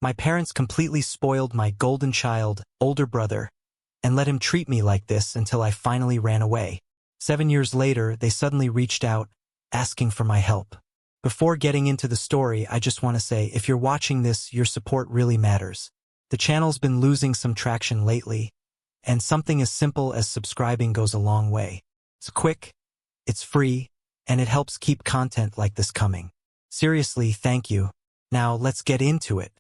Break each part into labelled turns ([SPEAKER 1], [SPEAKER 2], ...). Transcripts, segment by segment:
[SPEAKER 1] My parents completely spoiled my golden child, older brother, and let him treat me like this until I finally ran away. 7 years later, they suddenly reached out, asking for my help. Before getting into the story, I just want to say, if you're watching this, your support really matters. The channel's been losing some traction lately, and something as simple as subscribing goes a long way. It's quick, it's free, and it helps keep content like this coming. Seriously, thank you. Now, let's get into it.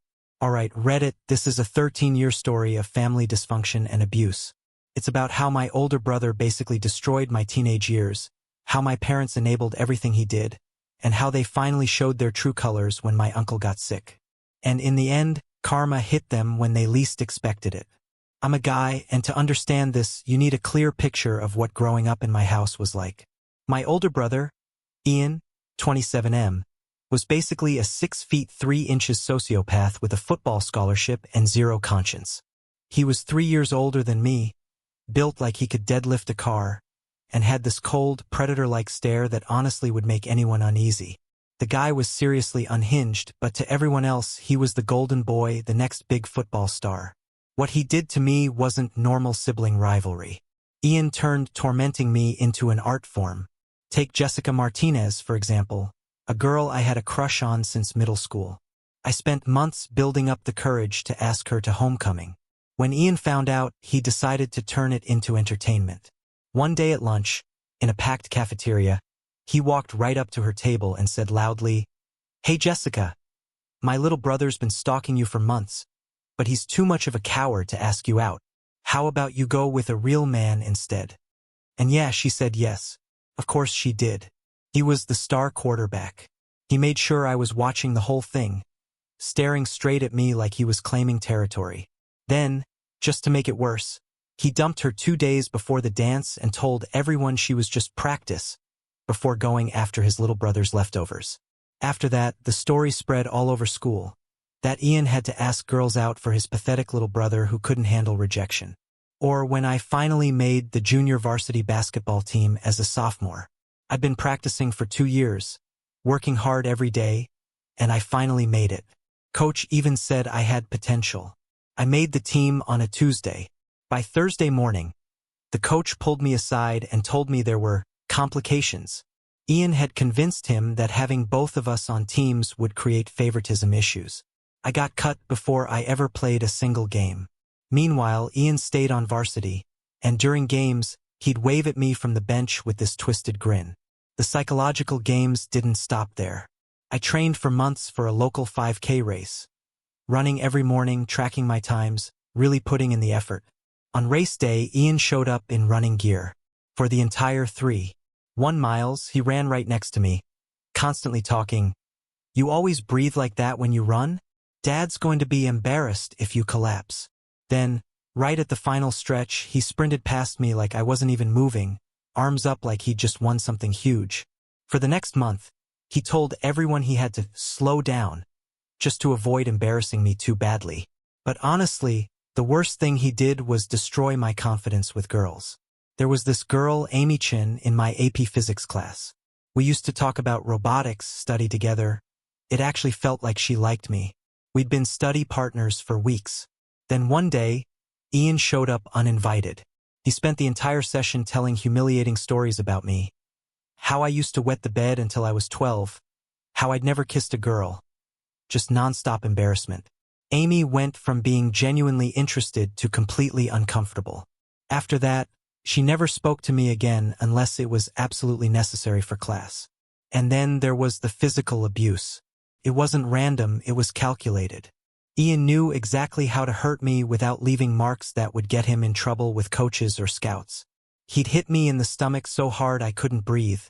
[SPEAKER 1] Alright, Reddit, this is a 13-year story of family dysfunction and abuse. It's about how my older brother basically destroyed my teenage years, how my parents enabled everything he did, and how they finally showed their true colors when my uncle got sick. And in the end, karma hit them when they least expected it. I'm a guy, and to understand this, you need a clear picture of what growing up in my house was like. My older brother, Ian, 27M, was basically a 6 feet 3 inches sociopath with a football scholarship and zero conscience. He was 3 years older than me, built like he could deadlift a car, and had this cold, predator-like stare that honestly would make anyone uneasy. The guy was seriously unhinged, but to everyone else, he was the golden boy, the next big football star. What he did to me wasn't normal sibling rivalry. Ian turned tormenting me into an art form. Take Jessica Martinez, for example, a girl I had a crush on since middle school. I spent months building up the courage to ask her to homecoming. When Ian found out, he decided to turn it into entertainment. One day at lunch, in a packed cafeteria, he walked right up to her table and said loudly, "Hey Jessica, my little brother's been stalking you for months, but he's too much of a coward to ask you out. How about you go with a real man instead?" And yeah, she said yes. Of course she did. He was the star quarterback. He made sure I was watching the whole thing, staring straight at me like he was claiming territory. Then, just to make it worse, he dumped her 2 days before the dance and told everyone she was just practice, before going after his little brother's leftovers. After that, the story spread all over school, that Ian had to ask girls out for his pathetic little brother who couldn't handle rejection. Or when I finally made the junior varsity basketball team as a sophomore. I'd been practicing for 2 years, working hard every day, and I finally made it. Coach even said I had potential. I made the team on a Tuesday. By Thursday morning, the coach pulled me aside and told me there were complications. Ian had convinced him that having both of us on teams would create favoritism issues. I got cut before I ever played a single game. Meanwhile, Ian stayed on varsity, and during games, he'd wave at me from the bench with this twisted grin. The psychological games didn't stop there. I trained for months for a local 5K race, running every morning, tracking my times, really putting in the effort. On race day, Ian showed up in running gear. For the entire 3.1 miles, he ran right next to me, constantly talking, "You always breathe like that when you run? Dad's going to be embarrassed if you collapse." Then, right at the final stretch, he sprinted past me like I wasn't even moving, arms up like he'd just won something huge. For the next month, he told everyone he had to slow down, just to avoid embarrassing me too badly. But honestly, the worst thing he did was destroy my confidence with girls. There was this girl, Amy Chin, in my AP Physics class. We used to talk about robotics, study together. It actually felt like she liked me. We'd been study partners for weeks. Then one day, Ian showed up uninvited. He spent the entire session telling humiliating stories about me. How I used to wet the bed until I was 12. How I'd never kissed a girl. Just nonstop embarrassment. Amy went from being genuinely interested to completely uncomfortable. After that, she never spoke to me again unless it was absolutely necessary for class. And then there was the physical abuse. It wasn't random, it was calculated. Ian knew exactly how to hurt me without leaving marks that would get him in trouble with coaches or scouts. He'd hit me in the stomach so hard I couldn't breathe,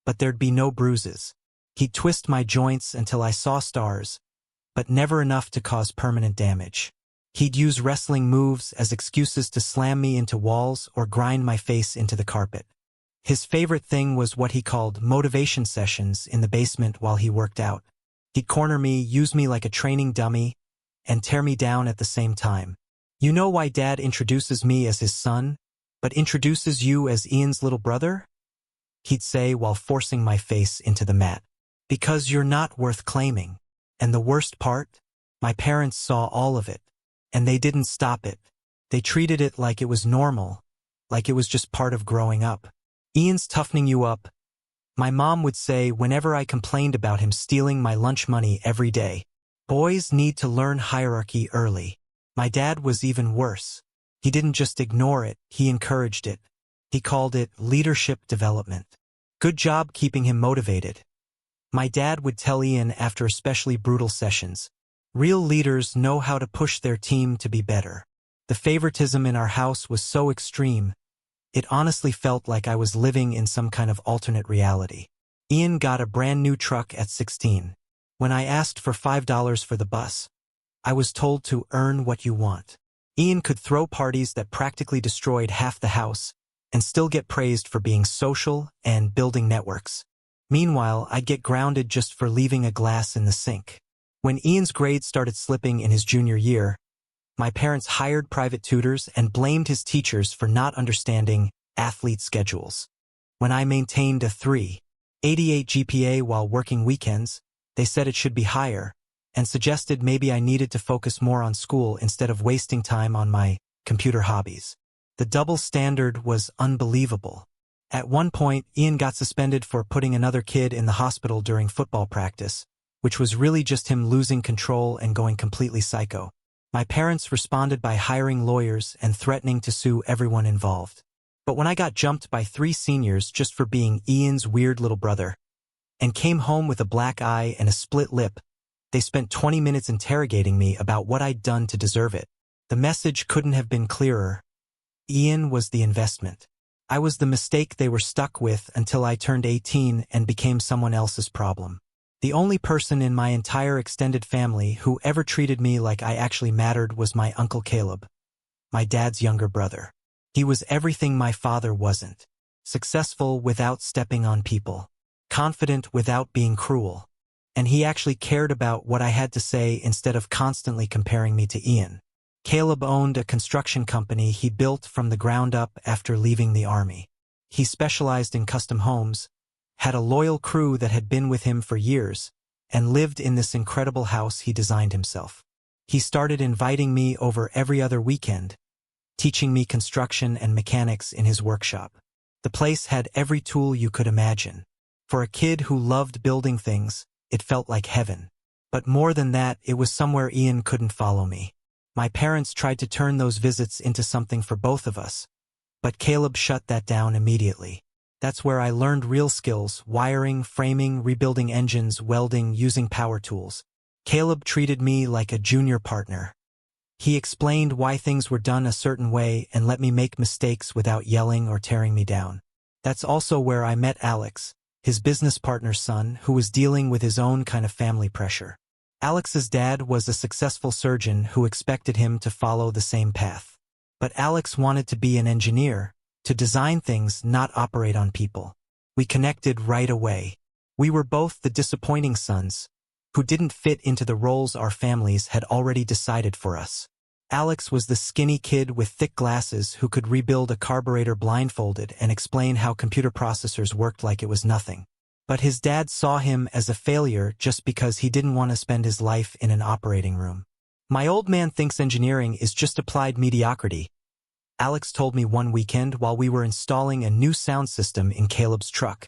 [SPEAKER 1] but there'd be no bruises. He'd twist my joints until I saw stars, but never enough to cause permanent damage. He'd use wrestling moves as excuses to slam me into walls or grind my face into the carpet. His favorite thing was what he called motivation sessions in the basement while he worked out. He'd corner me, use me like a training dummy, and tear me down at the same time. "You know why Dad introduces me as his son, but introduces you as Ian's little brother?" He'd say while forcing my face into the mat. "Because you're not worth claiming. And the worst part? My parents saw all of it, and they didn't stop it. They treated it like it was normal, like it was just part of growing up. Ian's toughening you up, my mom would say whenever I complained about him stealing my lunch money every day. Boys need to learn hierarchy early. My dad was even worse. He didn't just ignore it, he encouraged it. He called it leadership development. Good job keeping him motivated. My dad would tell Ian after especially brutal sessions, real leaders know how to push their team to be better. The favoritism in our house was so extreme, it honestly felt like I was living in some kind of alternate reality. Ian got a brand new truck at 16. When I asked for $5 for the bus, I was told to earn what you want. Ian could throw parties that practically destroyed half the house and still get praised for being social and building networks. Meanwhile, I'd get grounded just for leaving a glass in the sink. When Ian's grades started slipping in his junior year, my parents hired private tutors and blamed his teachers for not understanding athlete schedules. When I maintained a 3.88 GPA while working weekends, they said it should be higher, and suggested maybe I needed to focus more on school instead of wasting time on my computer hobbies. The double standard was unbelievable. At one point, Ian got suspended for putting another kid in the hospital during football practice, which was really just him losing control and going completely psycho. My parents responded by hiring lawyers and threatening to sue everyone involved. But when I got jumped by 3 seniors just for being Ian's weird little brother, and came home with a black eye and a split lip, they spent 20 minutes interrogating me about what I'd done to deserve it. The message couldn't have been clearer. Ian was the investment. I was the mistake they were stuck with until I turned 18 and became someone else's problem. The only person in my entire extended family who ever treated me like I actually mattered was my Uncle Caleb, my dad's younger brother. He was everything my father wasn't. Successful without stepping on people. Confident without being cruel. And he actually cared about what I had to say instead of constantly comparing me to Ian. Caleb owned a construction company he built from the ground up after leaving the army. He specialized in custom homes, had a loyal crew that had been with him for years, and lived in this incredible house he designed himself. He started inviting me over every other weekend, teaching me construction and mechanics in his workshop. The place had every tool you could imagine. For a kid who loved building things, it felt like heaven. But more than that, it was somewhere Ian couldn't follow me. My parents tried to turn those visits into something for both of us, but Caleb shut that down immediately. That's where I learned real skills: wiring, framing, rebuilding engines, welding, using power tools. Caleb treated me like a junior partner. He explained why things were done a certain way and let me make mistakes without yelling or tearing me down. That's also where I met Alex, his business partner's son, who was dealing with his own kind of family pressure. Alex's dad was a successful surgeon who expected him to follow the same path. But Alex wanted to be an engineer, to design things, not operate on people. We connected right away. We were both the disappointing sons, who didn't fit into the roles our families had already decided for us. Alex was the skinny kid with thick glasses who could rebuild a carburetor blindfolded and explain how computer processors worked like it was nothing. But his dad saw him as a failure just because he didn't want to spend his life in an operating room. My old man thinks engineering is just applied mediocrity, Alex told me one weekend while we were installing a new sound system in Caleb's truck.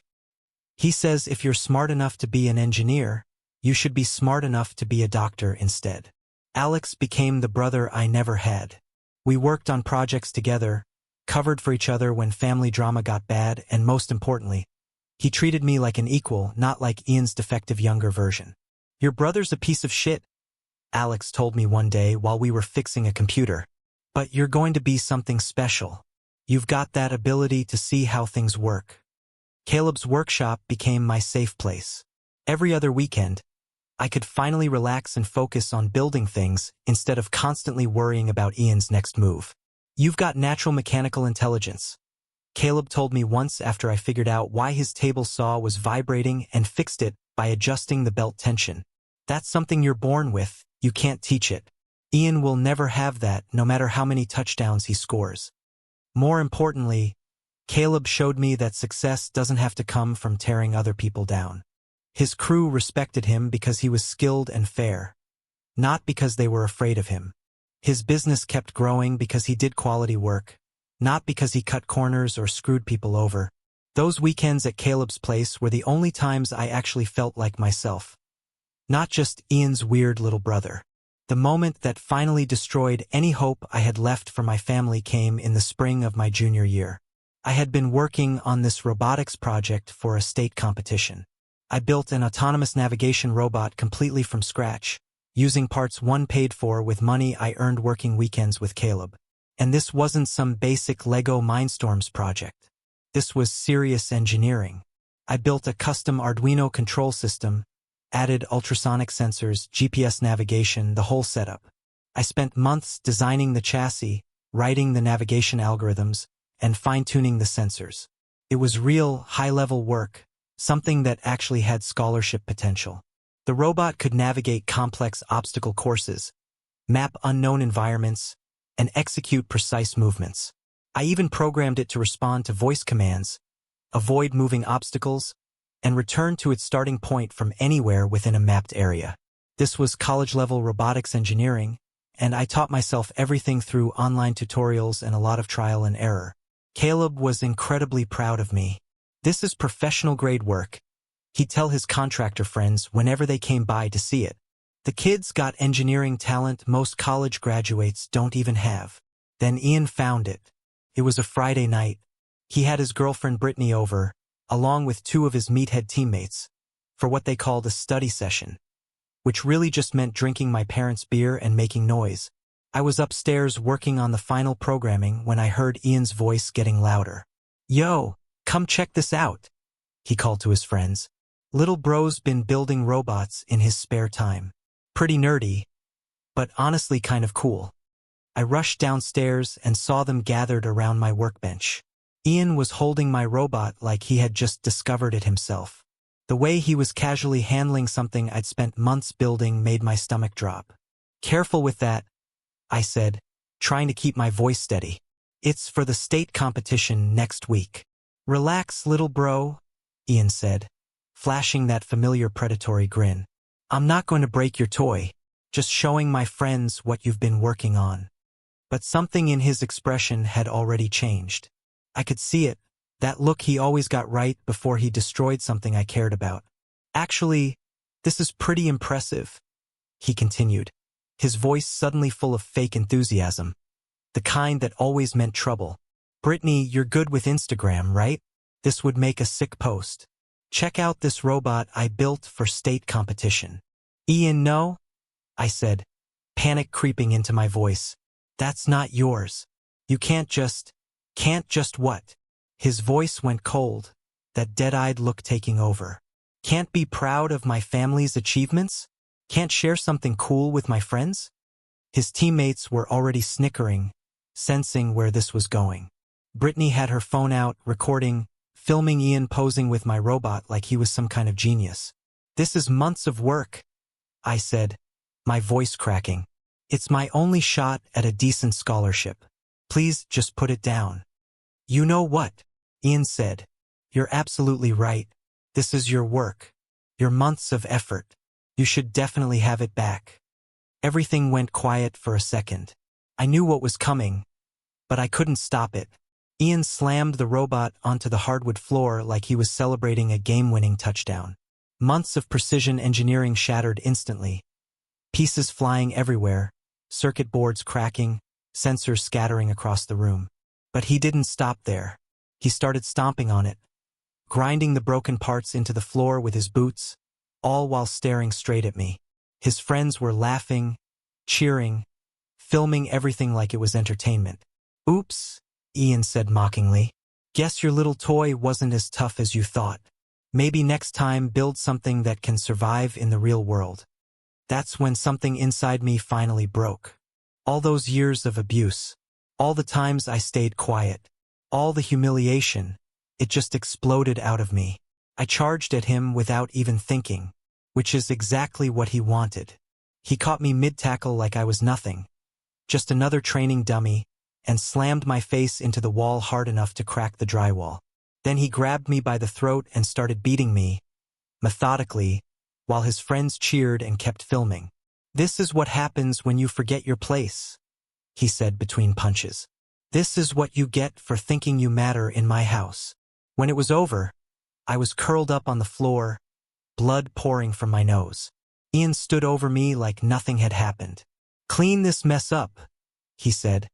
[SPEAKER 1] He says if you're smart enough to be an engineer, you should be smart enough to be a doctor instead. Alex became the brother I never had. We worked on projects together, covered for each other when family drama got bad, and most importantly, he treated me like an equal, not like Ian's defective younger version. Your brother's a piece of shit, Alex told me one day while we were fixing a computer. But you're going to be something special. You've got that ability to see how things work. Caleb's workshop became my safe place. Every other weekend, I could finally relax and focus on building things instead of constantly worrying about Ian's next move. You've got natural mechanical intelligence, Caleb told me once after I figured out why his table saw was vibrating and fixed it by adjusting the belt tension. That's something you're born with, you can't teach it. Ian will never have that, no matter how many touchdowns he scores. More importantly, Caleb showed me that success doesn't have to come from tearing other people down. His crew respected him because he was skilled and fair. not because they were afraid of him. His business kept growing because he did quality work, not because he cut corners or screwed people over. Those weekends at Caleb's place were the only times I actually felt like myself. Not just Ian's weird little brother. The moment that finally destroyed any hope I had left for my family came in the spring of my junior year. I had been working on this robotics project for a state competition. I built an autonomous navigation robot completely from scratch, using parts one paid for with money I earned working weekends with Caleb. And this wasn't some basic Lego Mindstorms project. This was serious engineering. I built a custom Arduino control system, added ultrasonic sensors, GPS navigation, the whole setup. I spent months designing the chassis, writing the navigation algorithms, and fine-tuning the sensors. It was real, high-level work, something that actually had scholarship potential. The robot could navigate complex obstacle courses, map unknown environments, and execute precise movements. I even programmed it to respond to voice commands, avoid moving obstacles, and return to its starting point from anywhere within a mapped area. This was college-level robotics engineering, and I taught myself everything through online tutorials and a lot of trial and error. Caleb was incredibly proud of me. This is professional-grade work, he'd tell his contractor friends whenever they came by to see it. The kid's got engineering talent most college graduates don't even have. Then Ian found it. It was a Friday night. He had his girlfriend Brittany over, along with two of his meathead teammates, for what they called a study session, which really just meant drinking my parents' beer and making noise. I was upstairs working on the final programming when I heard Ian's voice getting louder. "Yo, come check this out," he called to his friends. Little bro's been building robots in his spare time. Pretty nerdy, but honestly kind of cool. I rushed downstairs and saw them gathered around my workbench. Ian was holding my robot like he had just discovered it himself. The way he was casually handling something I'd spent months building made my stomach drop. "Careful with that," I said, trying to keep my voice steady. "It's for the state competition next week." "Relax, little bro," Ian said, flashing that familiar predatory grin. "I'm not going to break your toy, just showing my friends what you've been working on." But something in his expression had already changed. I could see it, that look he always got right before he destroyed something I cared about. "Actually, this is pretty impressive," he continued, his voice suddenly full of fake enthusiasm, the kind that always meant trouble. "Brittany, you're good with Instagram, right? This would make a sick post. Check out this robot I built for state competition." "Ian, no," I said, panic creeping into my voice. "That's not yours. You can't just what?" His voice went cold, that dead-eyed look taking over. "Can't be proud of my family's achievements? Can't share something cool with my friends?" His teammates were already snickering, sensing where this was going. Brittany had her phone out, recording, filming Ian posing with my robot like he was some kind of genius. "This is months of work," I said, my voice cracking. "It's my only shot at a decent scholarship. Please just put it down." "You know what?" Ian said. "You're absolutely right. This is your work. Your months of effort. You should definitely have it back." Everything went quiet for a second. I knew what was coming, but I couldn't stop it. Ian slammed the robot onto the hardwood floor like he was celebrating a game-winning touchdown. Months of precision engineering shattered instantly. Pieces flying everywhere, circuit boards cracking, sensors scattering across the room. But he didn't stop there. He started stomping on it, grinding the broken parts into the floor with his boots, all while staring straight at me. His friends were laughing, cheering, filming everything like it was entertainment. "Oops," Ian said mockingly. "Guess your little toy wasn't as tough as you thought. Maybe next time build something that can survive in the real world." That's when something inside me finally broke. All those years of abuse, all the times I stayed quiet, all the humiliation, it just exploded out of me. I charged at him without even thinking, which is exactly what he wanted. He caught me mid-tackle like I was nothing, just another training dummy, and slammed my face into the wall hard enough to crack the drywall. Then he grabbed me by the throat and started beating me, methodically, while his friends cheered and kept filming. "This is what happens when you forget your place," he said between punches. "This is what you get for thinking you matter in my house." When it was over, I was curled up on the floor, blood pouring from my nose. Ian stood over me like nothing had happened. "Clean this mess up," he said,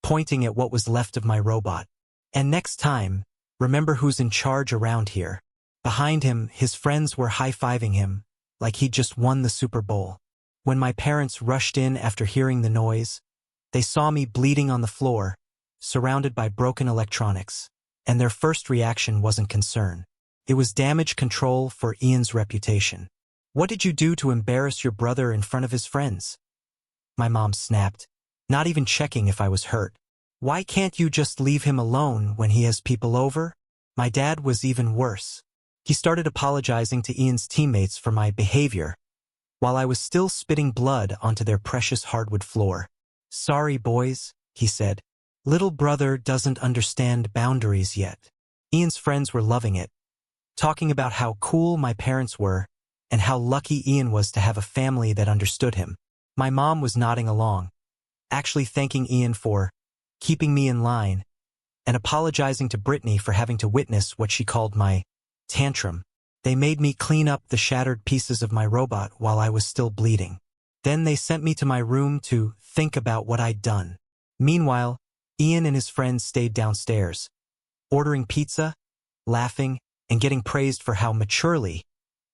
[SPEAKER 1] pointing at what was left of my robot. "And next time, remember who's in charge around here." Behind him, his friends were high-fiving him, like he'd just won the Super Bowl. When my parents rushed in after hearing the noise, they saw me bleeding on the floor, surrounded by broken electronics, and their first reaction wasn't concern. It was damage control for Ian's reputation. "What did you do to embarrass your brother in front of his friends?" My mom snapped, not even checking if I was hurt. "Why can't you just leave him alone when he has people over?" My dad was even worse. He started apologizing to Ian's teammates for my behavior, while I was still spitting blood onto their precious hardwood floor. "Sorry, boys," he said. "Little brother doesn't understand boundaries yet." Ian's friends were loving it, talking about how cool my parents were and how lucky Ian was to have a family that understood him. My mom was nodding along, actually thanking Ian for keeping me in line and apologizing to Brittany for having to witness what she called my tantrum. They made me clean up the shattered pieces of my robot while I was still bleeding. Then they sent me to my room to think about what I'd done. Meanwhile, Ian and his friends stayed downstairs, ordering pizza, laughing, and getting praised for how maturely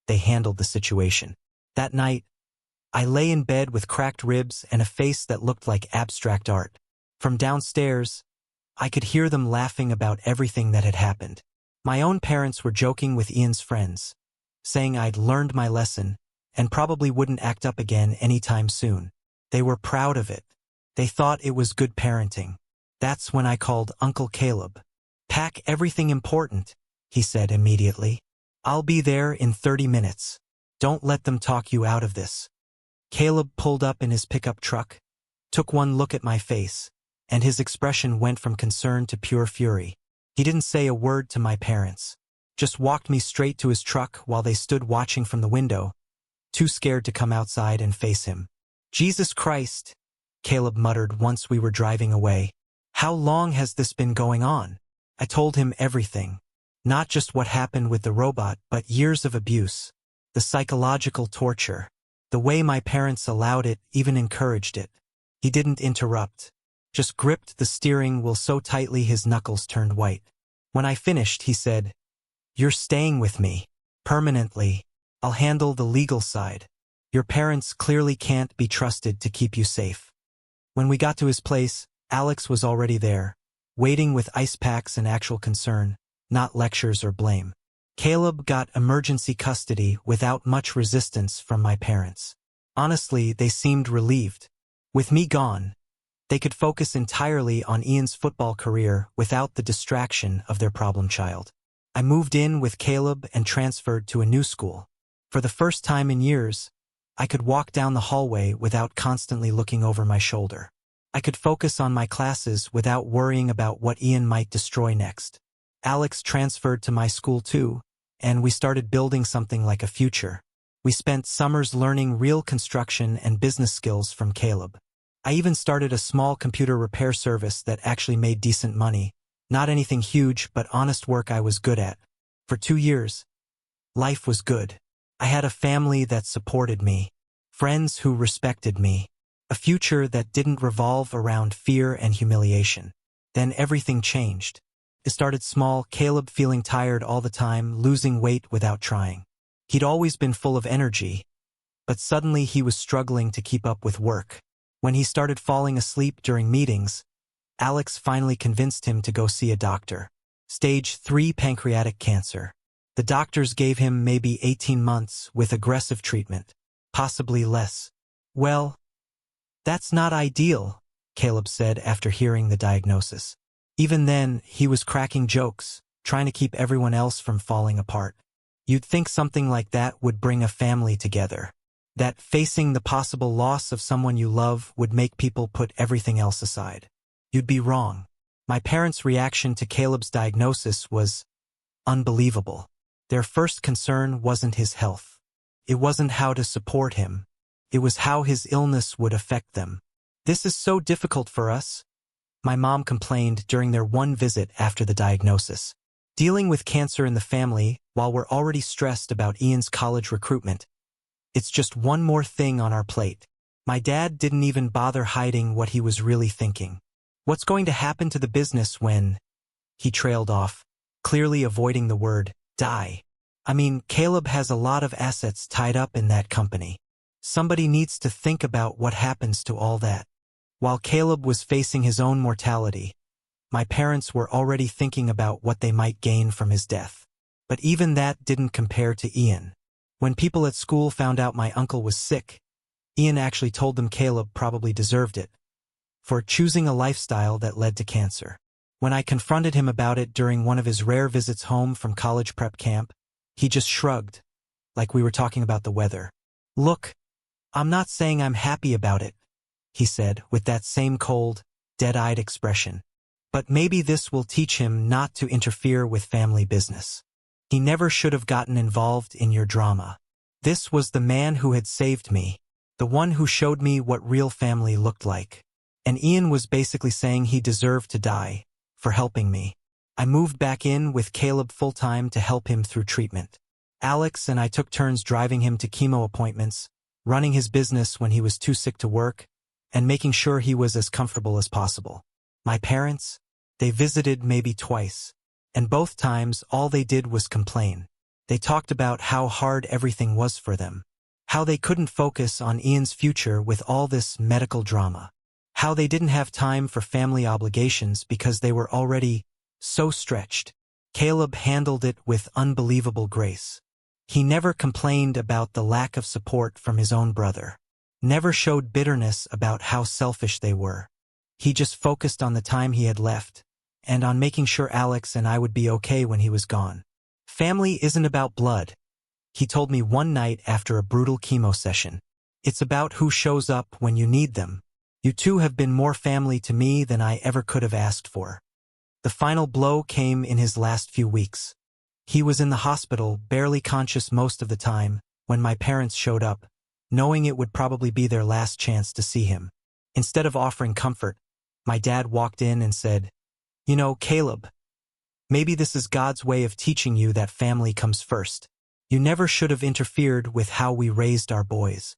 [SPEAKER 1] they handled the situation. That night, I lay in bed with cracked ribs and a face that looked like abstract art. From downstairs, I could hear them laughing about everything that had happened. My own parents were joking with Ian's friends, saying I'd learned my lesson and probably wouldn't act up again anytime soon. They were proud of it. They thought it was good parenting. That's when I called Uncle Caleb. "Pack everything important," he said immediately. "I'll be there in 30 minutes. Don't let them talk you out of this." Caleb pulled up in his pickup truck, took one look at my face, and his expression went from concern to pure fury. He didn't say a word to my parents, just walked me straight to his truck while they stood watching from the window, too scared to come outside and face him. "Jesus Christ," Caleb muttered once we were driving away. "How long has this been going on?" I told him everything, not just what happened with the robot, but years of abuse, the psychological torture, the way my parents allowed it, even encouraged it. He didn't interrupt, just gripped the steering wheel so tightly his knuckles turned white. When I finished, he said, "You're staying with me, permanently. I'll handle the legal side. Your parents clearly can't be trusted to keep you safe." When we got to his place, Alex was already there, waiting with ice packs and actual concern, not lectures or blame. Caleb got emergency custody without much resistance from my parents. Honestly, they seemed relieved. With me gone, they could focus entirely on Ian's football career without the distraction of their problem child. I moved in with Caleb and transferred to a new school. For the first time in years, I could walk down the hallway without constantly looking over my shoulder. I could focus on my classes without worrying about what Ian might destroy next. Alex transferred to my school too, and we started building something like a future. We spent summers learning real construction and business skills from Caleb. I even started a small computer repair service that actually made decent money. Not anything huge, but honest work I was good at. For 2 years, life was good. I had a family that supported me, friends who respected me, a future that didn't revolve around fear and humiliation. Then everything changed. It started small, Caleb feeling tired all the time, losing weight without trying. He'd always been full of energy, but suddenly he was struggling to keep up with work. When he started falling asleep during meetings, Alex finally convinced him to go see a doctor. Stage 3 pancreatic cancer. The doctors gave him maybe 18 months with aggressive treatment, possibly less. "Well, that's not ideal," Caleb said after hearing the diagnosis. Even then, he was cracking jokes, trying to keep everyone else from falling apart. You'd think something like that would bring a family together, that facing the possible loss of someone you love would make people put everything else aside. You'd be wrong. My parents' reaction to Caleb's diagnosis was unbelievable. Their first concern wasn't his health. It wasn't how to support him. It was how his illness would affect them. "This is so difficult for us," my mom complained during their one visit after the diagnosis. "Dealing with cancer in the family while we're already stressed about Ian's college recruitment. It's just one more thing on our plate." My dad didn't even bother hiding what he was really thinking. "What's going to happen to the business when—" He trailed off, clearly avoiding the word die. "I mean, Caleb has a lot of assets tied up in that company. Somebody needs to think about what happens to all that." While Caleb was facing his own mortality, my parents were already thinking about what they might gain from his death. But even that didn't compare to Ian. When people at school found out my uncle was sick, Ian actually told them Caleb probably deserved it for choosing a lifestyle that led to cancer. When I confronted him about it during one of his rare visits home from college prep camp, he just shrugged, like we were talking about the weather. "Look, I'm not saying I'm happy about it," he said with that same cold, dead-eyed expression. "But maybe this will teach him not to interfere with family business. He never should have gotten involved in your drama." This was the man who had saved me, the one who showed me what real family looked like. And Ian was basically saying he deserved to die for helping me. I moved back in with Caleb full-time to help him through treatment. Alex and I took turns driving him to chemo appointments, running his business when he was too sick to work, and making sure he was as comfortable as possible. My parents, they visited maybe twice, and both times all they did was complain. They talked about how hard everything was for them, how they couldn't focus on Ian's future with all this medical drama, how they didn't have time for family obligations because they were already so stretched. Caleb handled it with unbelievable grace. He never complained about the lack of support from his own brother, never showed bitterness about how selfish they were. He just focused on the time he had left, and on making sure Alex and I would be okay when he was gone. "Family isn't about blood," he told me one night after a brutal chemo session. "It's about who shows up when you need them. You two have been more family to me than I ever could have asked for." The final blow came in his last few weeks. He was in the hospital, barely conscious most of the time, when my parents showed up, knowing it would probably be their last chance to see him. Instead of offering comfort, my dad walked in and said, "You know, Caleb, maybe this is God's way of teaching you that family comes first. You never should have interfered with how we raised our boys."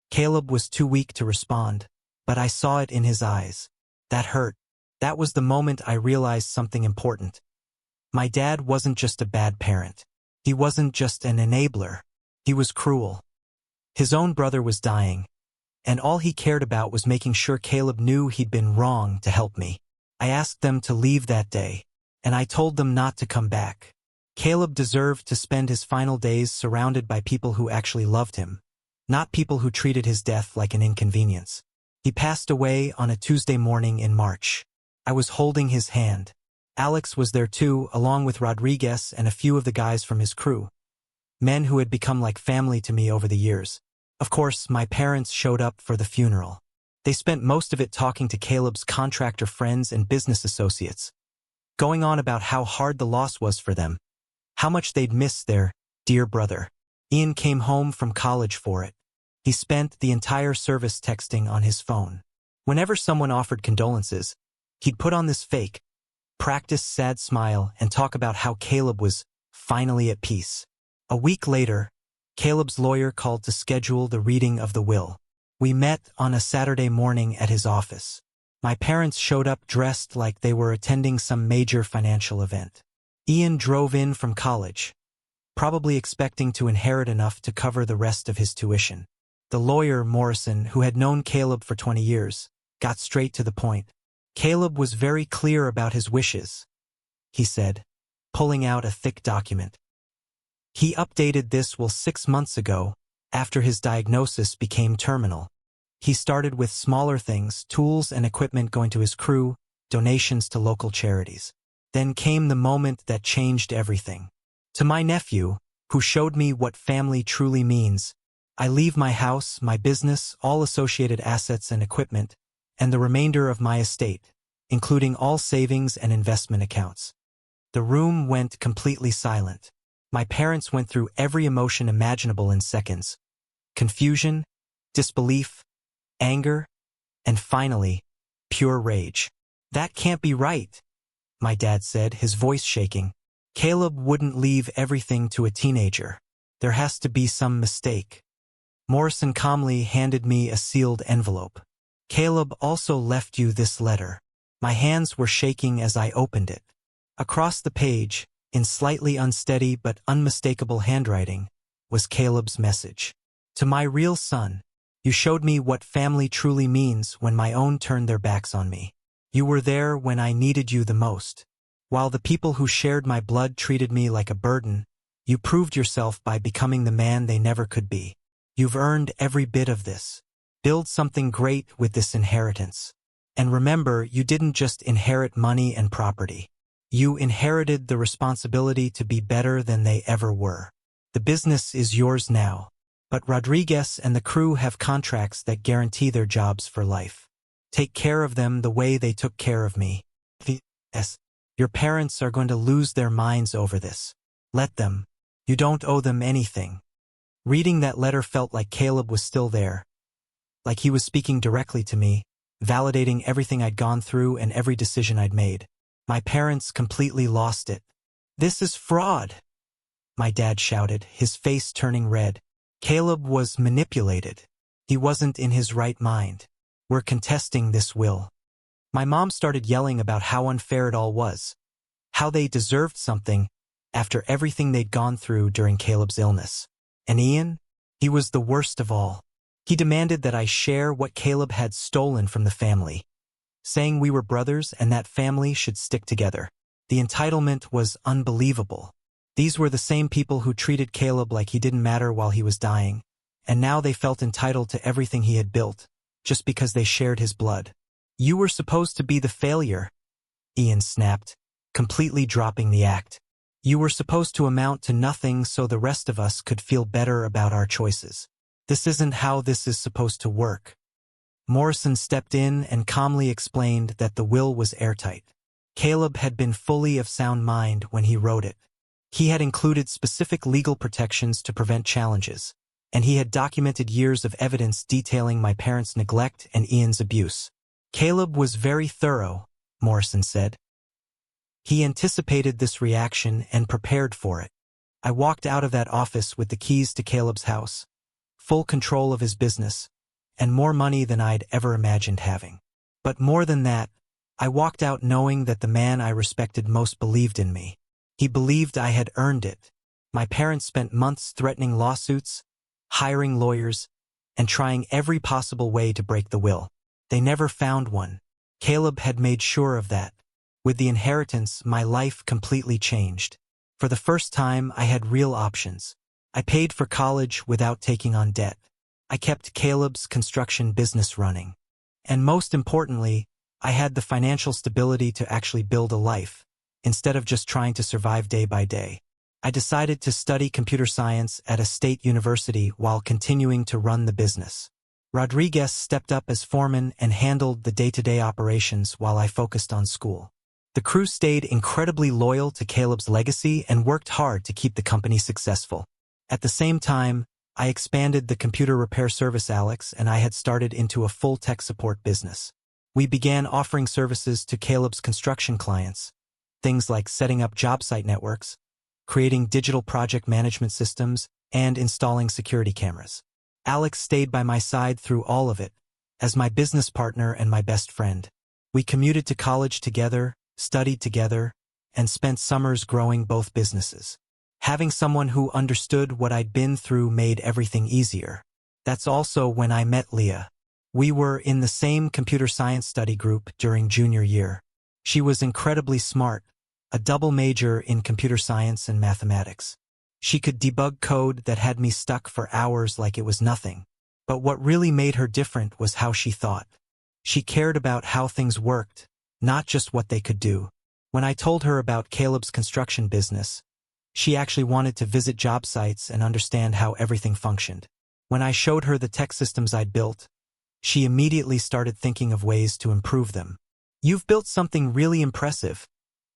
[SPEAKER 1] Caleb was too weak to respond, but I saw it in his eyes. That hurt. That was the moment I realized something important. My dad wasn't just a bad parent. He wasn't just an enabler. He was cruel. His own brother was dying, and all he cared about was making sure Caleb knew he'd been wrong to help me. I asked them to leave that day, and I told them not to come back. Caleb deserved to spend his final days surrounded by people who actually loved him, not people who treated his death like an inconvenience. He passed away on a Tuesday morning in March. I was holding his hand. Alex was there too, along with Rodriguez and a few of the guys from his crew, men who had become like family to me over the years. Of course, my parents showed up for the funeral. They spent most of it talking to Caleb's contractor friends and business associates, going on about how hard the loss was for them, how much they'd miss their dear brother. Ian came home from college for it. He spent the entire service texting on his phone. Whenever someone offered condolences, he'd put on this fake, practiced sad smile and talk about how Caleb was finally at peace. A week later, Caleb's lawyer called to schedule the reading of the will. We met on a Saturday morning at his office. My parents showed up dressed like they were attending some major financial event. Ian drove in from college, probably expecting to inherit enough to cover the rest of his tuition. The lawyer, Morrison, who had known Caleb for 20 years, got straight to the point. Caleb was very clear about his wishes, he said, pulling out a thick document. He updated this will 6 months ago, after his diagnosis became terminal. He started with smaller things, tools and equipment going to his crew, donations to local charities. Then came the moment that changed everything. To my nephew, who showed me what family truly means, I leave my house, my business, all associated assets and equipment, and the remainder of my estate, including all savings and investment accounts. The room went completely silent. My parents went through every emotion imaginable in seconds. Confusion, disbelief, anger, and finally, pure rage. "That can't be right," my dad said, his voice shaking. "Caleb wouldn't leave everything to a teenager. There has to be some mistake." Morrison calmly handed me a sealed envelope. "Caleb also left you this letter." My hands were shaking as I opened it. Across the page, in slightly unsteady but unmistakable handwriting, was Caleb's message. "To my real son, you showed me what family truly means when my own turned their backs on me. You were there when I needed you the most. While the people who shared my blood treated me like a burden, you proved yourself by becoming the man they never could be. You've earned every bit of this. Build something great with this inheritance. And remember, you didn't just inherit money and property. You inherited the responsibility to be better than they ever were. The business is yours now, but Rodriguez and the crew have contracts that guarantee their jobs for life. Take care of them the way they took care of me. Yes, your parents are going to lose their minds over this. Let them. You don't owe them anything." Reading that letter felt like Caleb was still there, like he was speaking directly to me, validating everything I'd gone through and every decision I'd made. My parents completely lost it. "This is fraud," my dad shouted, his face turning red. "Caleb was manipulated. He wasn't in his right mind. We're contesting this will." My mom started yelling about how unfair it all was, how they deserved something after everything they'd gone through during Caleb's illness. And Ian? He was the worst of all. He demanded that I share what Caleb had stolen from the family, saying we were brothers and that family should stick together. The entitlement was unbelievable. These were the same people who treated Caleb like he didn't matter while he was dying, and now they felt entitled to everything he had built, just because they shared his blood. "You were supposed to be the failure," Ian snapped, completely dropping the act. "You were supposed to amount to nothing so the rest of us could feel better about our choices. This isn't how this is supposed to work." Morrison stepped in and calmly explained that the will was airtight. Caleb had been fully of sound mind when he wrote it. He had included specific legal protections to prevent challenges, and he had documented years of evidence detailing my parents' neglect and Ian's abuse. "Caleb was very thorough," Morrison said. "He anticipated this reaction and prepared for it." I walked out of that office with the keys to Caleb's house, full control of his business, and more money than I'd ever imagined having. But more than that, I walked out knowing that the man I respected most believed in me. He believed I had earned it. My parents spent months threatening lawsuits, hiring lawyers, and trying every possible way to break the will. They never found one. Caleb had made sure of that. With the inheritance, my life completely changed. For the first time, I had real options. I paid for college without taking on debt. I kept Caleb's construction business running. And most importantly, I had the financial stability to actually build a life, instead of just trying to survive day by day. I decided to study computer science at a state university while continuing to run the business. Rodriguez stepped up as foreman and handled the day-to-day operations while I focused on school. The crew stayed incredibly loyal to Caleb's legacy and worked hard to keep the company successful. At the same time, I expanded the computer repair service Alex, and I had started into a full tech support business. We began offering services to Caleb's construction clients, things like setting up job site networks, creating digital project management systems, and installing security cameras. Alex stayed by my side through all of it, as my business partner and my best friend. We commuted to college together, studied together, and spent summers growing both businesses. Having someone who understood what I'd been through made everything easier. That's also when I met Leah. We were in the same computer science study group during junior year. She was incredibly smart, a double major in computer science and mathematics. She could debug code that had me stuck for hours like it was nothing. But what really made her different was how she thought. She cared about how things worked, not just what they could do. When I told her about Caleb's construction business, she actually wanted to visit job sites and understand how everything functioned. When I showed her the tech systems I'd built, she immediately started thinking of ways to improve them. "You've built something really impressive,"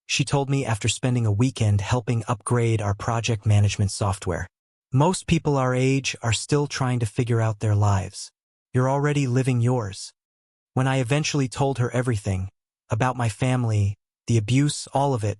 [SPEAKER 1] she told me after spending a weekend helping upgrade our project management software. "Most people our age are still trying to figure out their lives. You're already living yours. When I eventually told her everything, about my family, the abuse, all of it,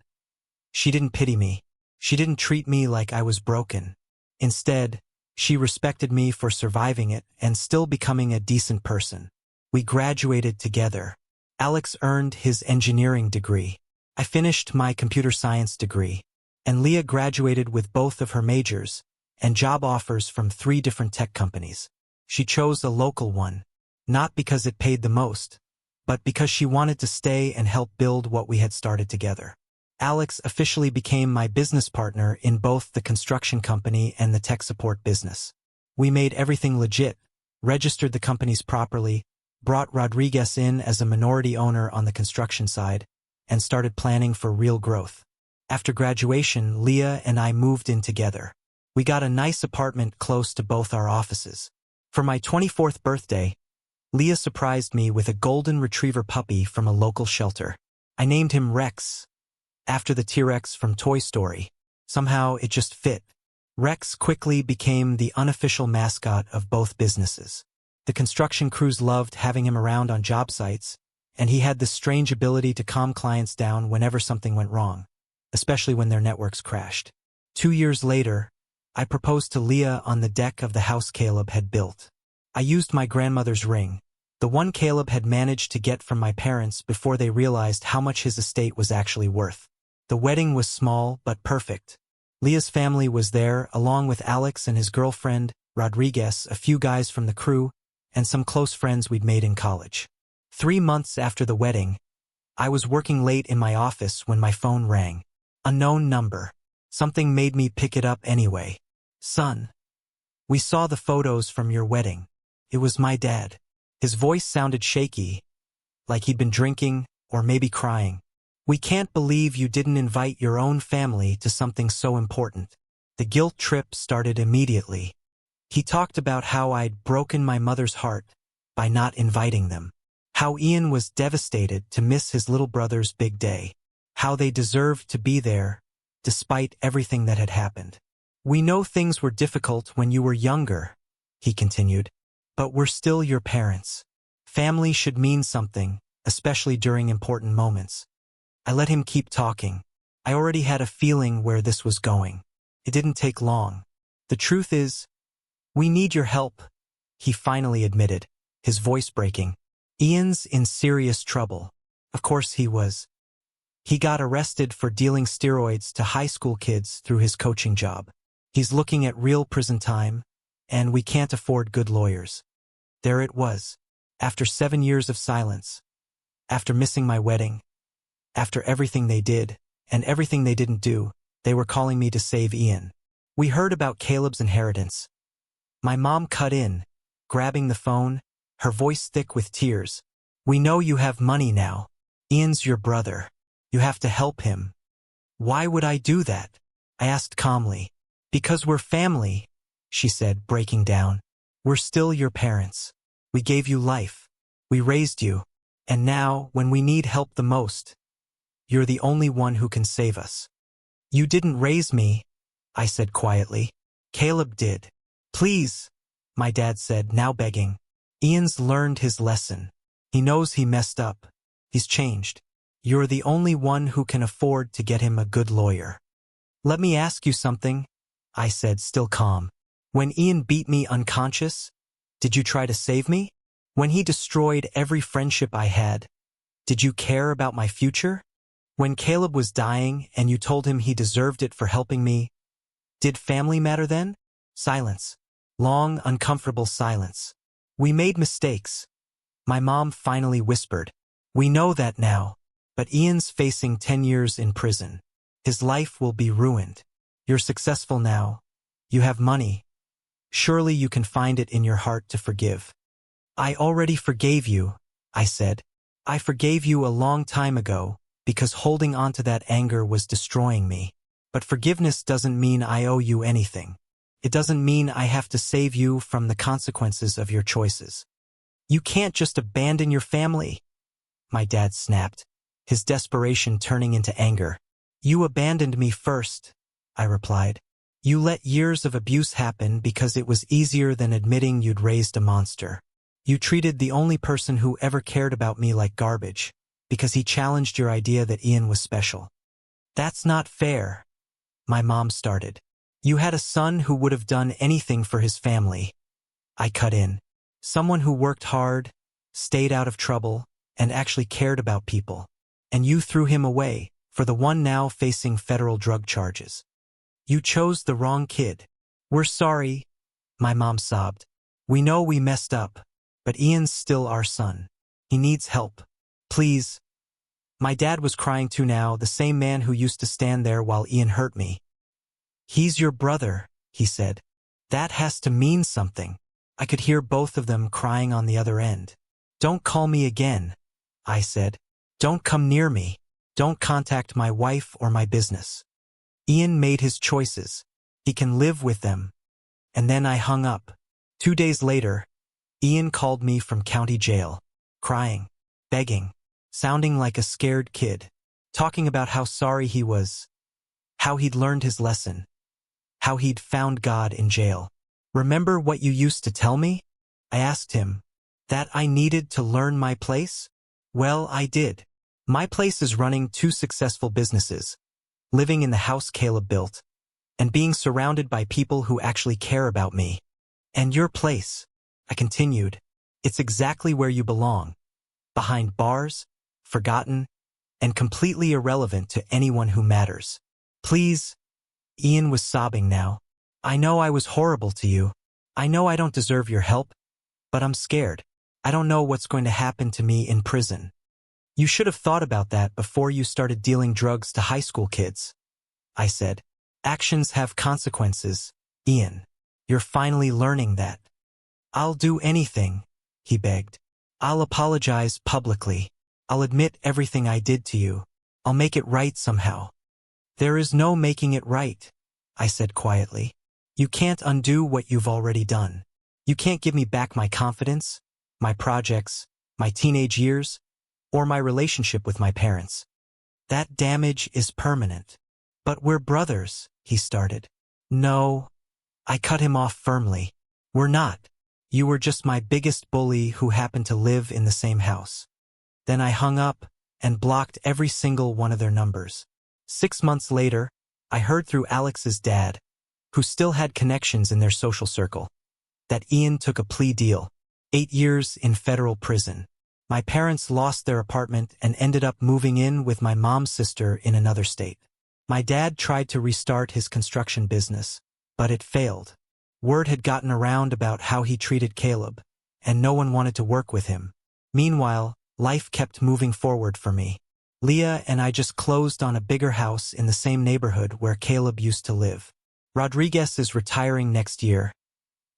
[SPEAKER 1] she didn't pity me. She didn't treat me like I was broken. Instead, she respected me for surviving it and still becoming a decent person. We graduated together. Alex earned his engineering degree. I finished my computer science degree. And Leah graduated with both of her majors and job offers from 3 different tech companies. She chose a local one, not because it paid the most, but because she wanted to stay and help build what we had started together. Alex officially became my business partner in both the construction company and the tech support business. We made everything legit, registered the companies properly, brought Rodriguez in as a minority owner on the construction side, and started planning for real growth. After graduation, Leah and I moved in together. We got a nice apartment close to both our offices. For my 24th birthday, Leah surprised me with a golden retriever puppy from a local shelter. I named him Rex, after the T-Rex from Toy Story. Somehow it just fit. Rex quickly became the unofficial mascot of both businesses. The construction crews loved having him around on job sites, and he had this strange ability to calm clients down whenever something went wrong, especially when their networks crashed. 2 years later, I proposed to Leah on the deck of the house Caleb had built. I used my grandmother's ring, the one Caleb had managed to get from my parents before they realized how much his estate was actually worth. The wedding was small but perfect. Leah's family was there, along with Alex and his girlfriend, Rodriguez, a few guys from the crew, and some close friends we'd made in college. 3 months after the wedding, I was working late in my office when my phone rang. Unknown number. Something made me pick it up anyway. "Son, we saw the photos from your wedding." It was my dad. His voice sounded shaky, like he'd been drinking or maybe crying. "We can't believe you didn't invite your own family to something so important." The guilt trip started immediately. He talked about how I'd broken my mother's heart by not inviting them. How Ian was devastated to miss his little brother's big day. How they deserved to be there, despite everything that had happened. "We know things were difficult when you were younger," he continued, "but we're still your parents. Family should mean something, especially during important moments." I let him keep talking. I already had a feeling where this was going. It didn't take long. "The truth is, we need your help," he finally admitted, his voice breaking. "Ian's in serious trouble." Of course he was. He got arrested for dealing steroids to high school kids through his coaching job. He's looking at real prison time, and we can't afford good lawyers. There it was. After 7 years of silence. After missing my wedding. After everything they did, and everything they didn't do, they were calling me to save Ian. We heard about Caleb's inheritance. My mom cut in, grabbing the phone, her voice thick with tears. "We know you have money now. Ian's your brother. You have to help him." "Why would I do that?" I asked calmly. "Because we're family," she said, breaking down. "We're still your parents. We gave you life. We raised you. And now, when we need help the most, you're the only one who can save us." "You didn't raise me," I said quietly. "Caleb did." "Please," my dad said, now begging. "Ian's learned his lesson. He knows he messed up. He's changed. You're the only one who can afford to get him a good lawyer." "Let me ask you something," I said, still calm. "When Ian beat me unconscious, did you try to save me? When he destroyed every friendship I had, did you care about my future? When Caleb was dying and you told him he deserved it for helping me, did family matter then?" Silence. Long, uncomfortable silence. "We made mistakes," my mom finally whispered. "We know that now, but Ian's facing 10 years in prison. His life will be ruined. You're successful now. You have money. Surely you can find it in your heart to forgive." "I already forgave you," I said. "I forgave you a long time ago, because holding on to that anger was destroying me. But forgiveness doesn't mean I owe you anything. It doesn't mean I have to save you from the consequences of your choices. You can't just abandon your family," my dad snapped, his desperation turning into anger. "You abandoned me first," I replied. "You let years of abuse happen because it was easier than admitting you'd raised a monster. You treated the only person who ever cared about me like garbage, because he challenged your idea that Ian was special. That's not fair, my mom started. You had a son who would have done anything for his family. I cut in. Someone who worked hard, stayed out of trouble, and actually cared about people. And you threw him away, for the one now facing federal drug charges. You chose the wrong kid. We're sorry, my mom sobbed. We know we messed up, but Ian's still our son. He needs help. Please. My dad was crying too now, the same man who used to stand there while Ian hurt me. He's your brother, he said. That has to mean something. I could hear both of them crying on the other end. Don't call me again, I said. Don't come near me. Don't contact my wife or my business. Ian made his choices. He can live with them. And then I hung up. 2 days later, Ian called me from county jail, crying, begging, sounding like a scared kid, talking about how sorry he was, how he'd learned his lesson, how he'd found God in jail. Remember what you used to tell me? I asked him. That I needed to learn my place? Well, I did. My place is running 2 successful businesses, living in the house Caleb built, and being surrounded by people who actually care about me. And your place, I continued, it's exactly where you belong, behind bars, forgotten, and completely irrelevant to anyone who matters. Please, Ian was sobbing now. I know I was horrible to you. I know I don't deserve your help, but I'm scared. I don't know what's going to happen to me in prison. You should have thought about that before you started dealing drugs to high school kids. I said, actions have consequences, Ian. You're finally learning that. I'll do anything, he begged. I'll apologize publicly. I'll admit everything I did to you. I'll make it right somehow. There is no making it right, I said quietly. You can't undo what you've already done. You can't give me back my confidence, my projects, my teenage years, or my relationship with my parents. That damage is permanent. But we're brothers, he started. No, I cut him off firmly. We're not. You were just my biggest bully who happened to live in the same house. Then I hung up and blocked every single one of their numbers. 6 months later, I heard through Alex's dad, who still had connections in their social circle, that Ian took a plea deal, 8 years in federal prison. My parents lost their apartment and ended up moving in with my mom's sister in another state. My dad tried to restart his construction business, but it failed. Word had gotten around about how he treated Caleb, and no one wanted to work with him. Meanwhile, life kept moving forward for me. Leah and I just closed on a bigger house in the same neighborhood where Caleb used to live. Rodriguez is retiring next year,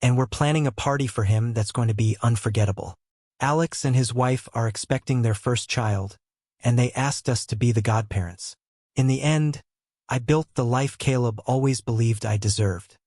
[SPEAKER 1] and we're planning a party for him that's going to be unforgettable. Alex and his wife are expecting their first child, and they asked us to be the godparents. In the end, I built the life Caleb always believed I deserved.